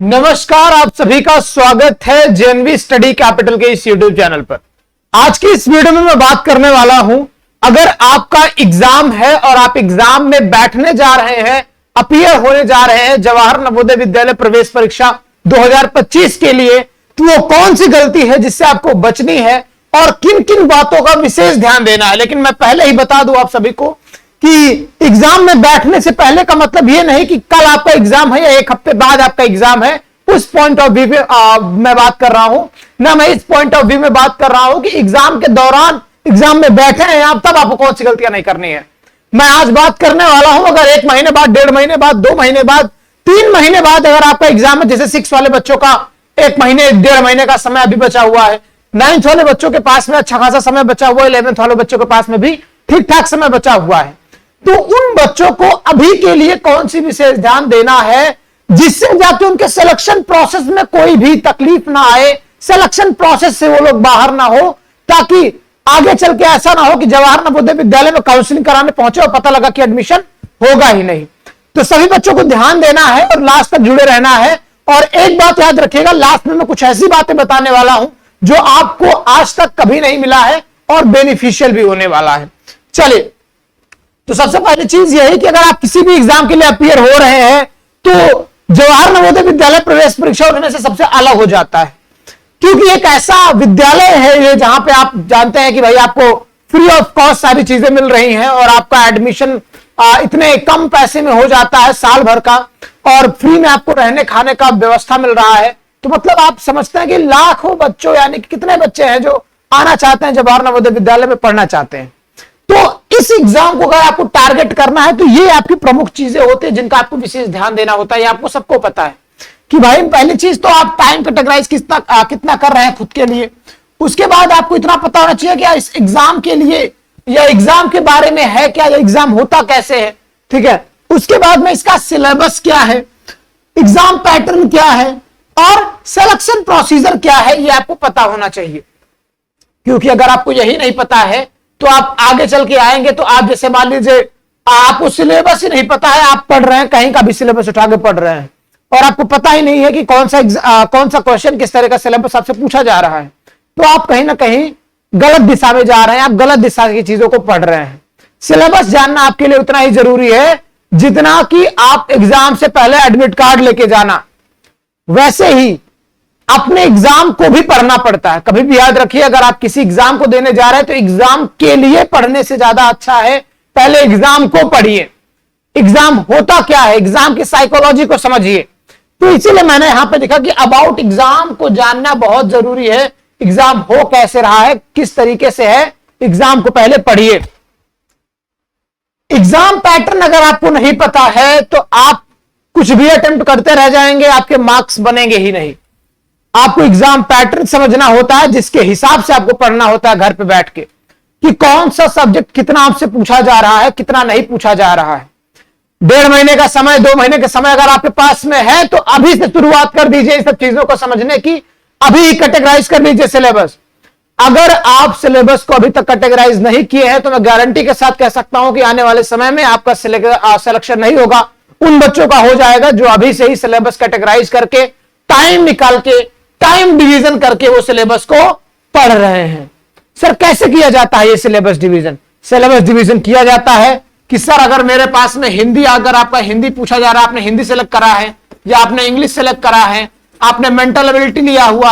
नमस्कार, आप सभी का स्वागत है जेएनवी स्टडी कैपिटल के इस यूट्यूब चैनल पर। आज की इस वीडियो में मैं बात करने वाला हूं, अगर आपका एग्जाम है और आप एग्जाम में बैठने जा रहे हैं, अपीयर होने जा रहे हैं जवाहर नवोदय विद्यालय प्रवेश परीक्षा 2025 के लिए, तो वो कौन सी गलती है जिससे आपको बचनी है और किन किन बातों का विशेष ध्यान देना है। लेकिन मैं पहले ही बता दूं आप सभी को कि एग्जाम में बैठने से पहले का मतलब यह नहीं कि कल आपका एग्जाम है या एक हफ्ते बाद आपका एग्जाम है, उस पॉइंट ऑफ व्यू में मैं बात कर रहा हूं ना। मैं इस पॉइंट ऑफ व्यू में बात कर रहा हूं कि एग्जाम के दौरान एग्जाम में बैठे हैं आप, तब आपको कौन सी गलतियां नहीं करनी है। मैं आज बात करने वाला हूं, अगर 1 महीने बाद, 1.5 महीने बाद, 2 महीने बाद, 3 महीने बाद अगर आपका एग्जाम है, जैसे 6 वाले बच्चों का 1 महीने 1.5 महीने का समय अभी बचा हुआ है, 9th वाले बच्चों के पास में अच्छा खासा समय बचा हुआ है, 11th वाले बच्चों के पास में भी ठीक ठाक समय बचा हुआ है, तो उन बच्चों को अभी के लिए कौन सी विशेष ध्यान देना है जिससे जाके उनके सिलेक्शन प्रोसेस में कोई भी तकलीफ ना आए, सिलेक्शन प्रोसेस से वो लोग बाहर ना हो, ताकि आगे चल के ऐसा ना हो कि जवाहर नवोदय विद्यालय में काउंसलिंग कराने पहुंचे और पता लगा कि एडमिशन होगा ही नहीं। तो सभी बच्चों को ध्यान देना है और लास्ट तक जुड़े रहना है। और एक बात याद रखिएगा, लास्ट में मैं कुछ ऐसी बातें बताने वाला हूं जो आपको आज तक कभी नहीं मिला है और बेनिफिशियल भी होने वाला है। चलिए, तो सबसे पहली चीज यह है कि अगर आप किसी भी एग्जाम के लिए अपीयर हो रहे हैं तो जवाहर नवोदय विद्यालय प्रवेश परीक्षा होने से सबसे अलग हो जाता है, क्योंकि एक ऐसा विद्यालय है ये जहां पे आप जानते हैं कि भाई आपको फ्री ऑफ कॉस्ट सारी चीजें मिल रही हैं और आपका एडमिशन इतने कम पैसे में हो जाता है साल भर का, और फ्री में आपको रहने खाने का व्यवस्था मिल रहा है। तो मतलब आप समझते हैं कि लाखों बच्चों, यानी कि कितने बच्चे हैं जो आना चाहते हैं जवाहर नवोदय विद्यालय में पढ़ना चाहते हैं। तो इस एग्जाम को अगर आपको टारगेट करना है तो ये आपकी प्रमुख चीजें होती है जिनका आपको विशेष ध्यान देना होता है। ये आपको सबको पता है कि भाई पहली चीज तो आप टाइम कैटेगराइज कितना कर रहे हैं खुद के लिए। उसके बाद आपको इतना पता होना चाहिए कि इस एग्जाम के लिए या एग्जाम के बारे में है क्या, या एग्जाम होता कैसे है, ठीक है। उसके बाद में इसका सिलेबस क्या है, एग्जाम पैटर्न क्या है और सिलेक्शन प्रोसीजर क्या है, ये आपको पता होना चाहिए। क्योंकि अगर आपको यही नहीं पता है तो आप आगे चल के आएंगे तो आप जैसे मान लीजिए आपको सिलेबस ही नहीं पता है, आप पढ़ रहे हैं, कहीं का भी सिलेबस उठा के पढ़ रहे हैं और आपको पता ही नहीं है कि कौन सा क्वेश्चन किस तरह का सिलेबस आपसे पूछा जा रहा है, तो आप कहीं ना कहीं गलत दिशा में जा रहे हैं, आप गलत दिशा की चीजों को पढ़ रहे हैं। सिलेबस जानना आपके लिए उतना ही जरूरी है जितना कि आप एग्जाम से पहले एडमिट कार्ड लेके जाना। वैसे ही अपने एग्जाम को भी पढ़ना पड़ता है। कभी भी याद रखिए, अगर आप किसी एग्जाम को देने जा रहे हैं तो एग्जाम के लिए पढ़ने से ज्यादा अच्छा है पहले एग्जाम को पढ़िए। एग्जाम होता क्या है, एग्जाम की साइकोलॉजी को समझिए। तो इसीलिए मैंने यहां पे लिखा कि अबाउट एग्जाम को जानना बहुत जरूरी है। एग्जाम हो कैसे रहा है, किस तरीके से है, एग्जाम को पहले पढ़िए। एग्जाम पैटर्न अगर आपको नहीं पता है तो आप कुछ भी अटेम्प्ट करते रह जाएंगे, आपके मार्क्स बनेंगे ही नहीं। आपको एग्जाम पैटर्न समझना होता है, जिसके हिसाब से आपको पढ़ना होता है घर पे बैठ के, कि कौन सा सब्जेक्ट कितना आपसे पूछा जा रहा है, कितना नहीं पूछा जा रहा है। 1.5 महीने का समय, 2 महीने का समय अगर आपके पास में है तो अभी से शुरुआत कर दीजिए इन सब चीजों को समझने की। अभी कैटेगराइज कर लीजिए सिलेबस। अगर आप सिलेबस को अभी तक कैटेगराइज नहीं किए हैं तो मैं गारंटी के साथ कह सकता हूं कि आने वाले समय में आपका सिलेक्शन नहीं होगा, उन बच्चों का हो जाएगा जो अभी से ही सिलेबस कैटेगराइज करके, टाइम निकाल के, टाइम डिवीजन करके वो सिलेबस को पढ़ रहे हैं। सर कैसे किया जाता है ये सिलेबस डिवीजन? सिलेबस डिवीजन किया जाता है कि सर अगर मेरे पास में हिंदी, अगर आपका हिंदी पूछा जा रहा है, आपने हिंदी सेलेक्ट करा है या आपने इंग्लिश सेलेक्ट करा है, आपने मेंटल एबिलिटी लिया हुआ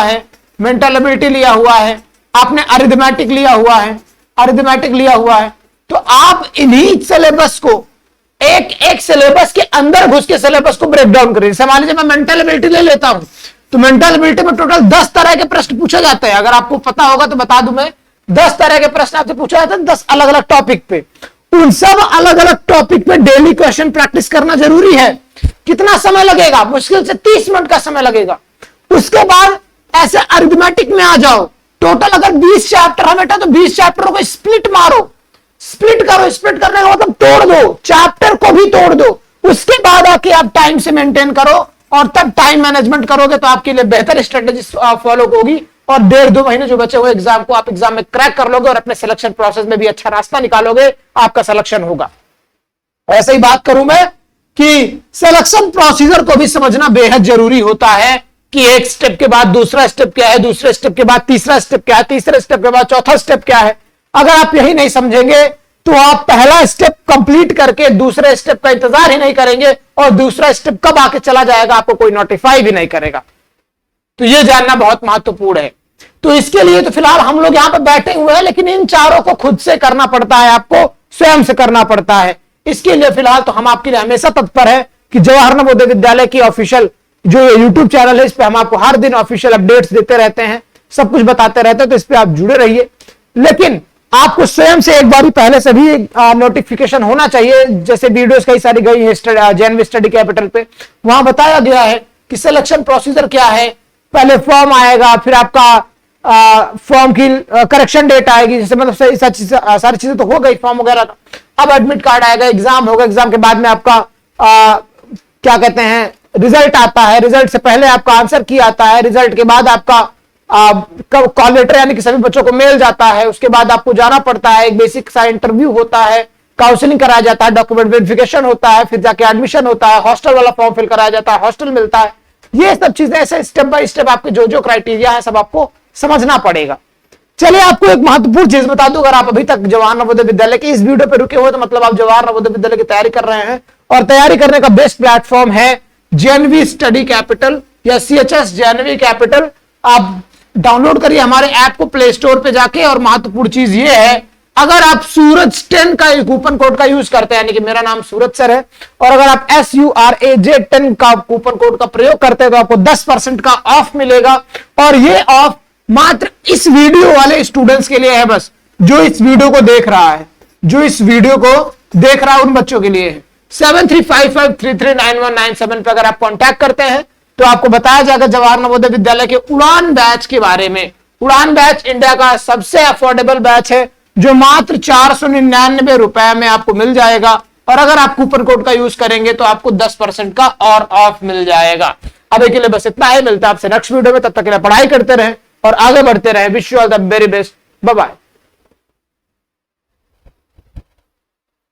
है, आपने अरिथमेटिक लिया हुआ है, तो आप इन्हीं सिलेबस को एक सिलेबस के अंदर घुस के सिलेबस को ब्रेक डाउन करिए। मान लीजिए मैं मेंटल एबिलिटी ले लेता हूं तो मेंटल एबिलिटी में टोटल 10 तरह के प्रश्न पूछे जाते हैं। अगर आपको पता होगा तो बता दूं मैं, 10 तरह के प्रश्न आपसे पूछा जाता है 10 अलग अलग टॉपिक पे। उन सब अलग अलग टॉपिक पे डेली क्वेश्चन प्रैक्टिस करना जरूरी है। कितना समय लगेगा? मुश्किल से 30 मिनट का समय लगेगा। उसके बाद ऐसे अरिथमेटिक में आ जाओ। टोटल अगर 20 चैप्टर है बेटा तो 20 चैप्टरों को स्प्लिट मारो, स्प्लिट करो। स्प्लिट करने का मतलब तोड़ दो, चैप्टर को भी तोड़ दो। उसके बाद आके आप टाइम से मेंटेन करो और तब टाइम मैनेजमेंट करोगे तो आपके लिए बेहतर स्ट्रेटेजी फॉलो होगी और 1.5-2 महीने जो बचे हुए एग्जाम को आप एग्जाम में क्रैक कर लोगे और अपने सिलेक्शन प्रोसेस में भी अच्छा रास्ता निकालोगे, आपका सिलेक्शन होगा। ऐसे ही बात करूं मैं कि सिलेक्शन प्रोसीजर को भी समझना बेहद जरूरी होता है कि एक स्टेप के बाद दूसरा स्टेप क्या है, दूसरे स्टेप के बाद तीसरा स्टेप क्या है, तीसरे स्टेप के बाद चौथा स्टेप क्या है। अगर आप यही नहीं समझेंगे तो आप पहला स्टेप कंप्लीट करके दूसरे स्टेप का इंतजार ही नहीं करेंगे और दूसरा स्टेप कब आके चला जाएगा आपको कोई नोटिफाई भी नहीं करेगा। तो यह जानना बहुत महत्वपूर्ण है। तो इसके लिए तो फिलहाल हम लोग यहां पर बैठे हुए हैं, लेकिन इन चारों को खुद से करना पड़ता है, आपको स्वयं से करना पड़ता है। इसके लिए फिलहाल तो हम आपके लिए हमेशा तत्पर है कि जवाहर नवोदय विद्यालय की ऑफिशियल जो यूट्यूब चैनल है, इस पे हम आपको हर दिन ऑफिशियल अपडेट्स देते रहते हैं, सब कुछ बताते रहते हैं, तो इस पे आप जुड़े रहिए। लेकिन आपको स्वयं से एक बार पहले से भी नोटिफिकेशन होना चाहिए। जैसे वीडियोस कई सारी गई है जेएनवी स्टडी कैपिटल पे, वहां बताया गया है कि सिलेक्शन प्रोसीजर क्या है। पहले फॉर्म आएगा, फिर आपका फॉर्म की करेक्शन डेट आएगी, जैसे मतलब सारी चीजें तो हो गई फॉर्म वगैरह का। अब एडमिट कार्ड आएगा, एग्जाम होगा, एग्जाम के बाद में आपका क्या कहते हैं रिजल्ट आता है, रिजल्ट से पहले आपका आंसर की आता है, रिजल्ट के बाद आपका कॉल लेटर यानी कि सभी बच्चों को मेल जाता है। उसके बाद आपको जाना पड़ता है, एक बेसिक सा इंटरव्यू होता है, काउंसलिंग कराया जाता है, डॉक्यूमेंट वेरिफिकेशन होता है, फिर जाके एडमिशन होता है, हॉस्टल वाला फॉर्म फिल कराया जाता है, हॉस्टल मिलता है। ये सब चीजें ऐसे स्टेप बाय स्टेप आपके जो जो क्राइटेरिया है सब आपको समझना पड़ेगा। चलिए आपको एक महत्वपूर्ण चीज बता दूं, अगर आप अभी तक जवाहर नवोदय विद्यालय की इस वीडियो पे रुके हो तो मतलब आप जवाहर नवोदय विद्यालय की तैयारी कर रहे हैं, और तैयारी करने का बेस्ट प्लेटफॉर्म है जेएनवी स्टडी कैपिटल या सीएचएस जेएनवी कैपिटल। आप डाउनलोड करिए हमारे ऐप को प्ले स्टोर पे जाके। और महत्वपूर्ण चीज ये है, अगर आप सूरज 10 का कूपन कोड का यूज करते हैं, यानी कि मेरा नाम सूरज सर है, और अगर आप SURAJ10 का कूपन कोड का प्रयोग करते हैं तो आपको 10% का ऑफ मिलेगा। और ये ऑफ मात्र इस वीडियो वाले स्टूडेंट्स के लिए है, बस जो इस वीडियो को देख रहा है, जो इस वीडियो को देख रहा है उन बच्चों के लिए है। 7355339197 पे अगर आप कांटेक्ट करते हैं तो आपको बताया जाएगा जवाहर नवोदय विद्यालय के उड़ान बैच के बारे में। उड़ान बैच इंडिया का सबसे अफोर्डेबल बैच है, जो मात्र 499 रुपए में आपको मिल जाएगा। और अगर आप कूपन कोड का यूज करेंगे तो आपको 10% का और ऑफ मिल जाएगा। अभी के लिए बस इतना ही, मिलता है आपसे नेक्स्ट वीडियो में। तब तक के लिए पढ़ाई करते रहें और आगे बढ़ते रहें। Wish you all the very best, bye bye.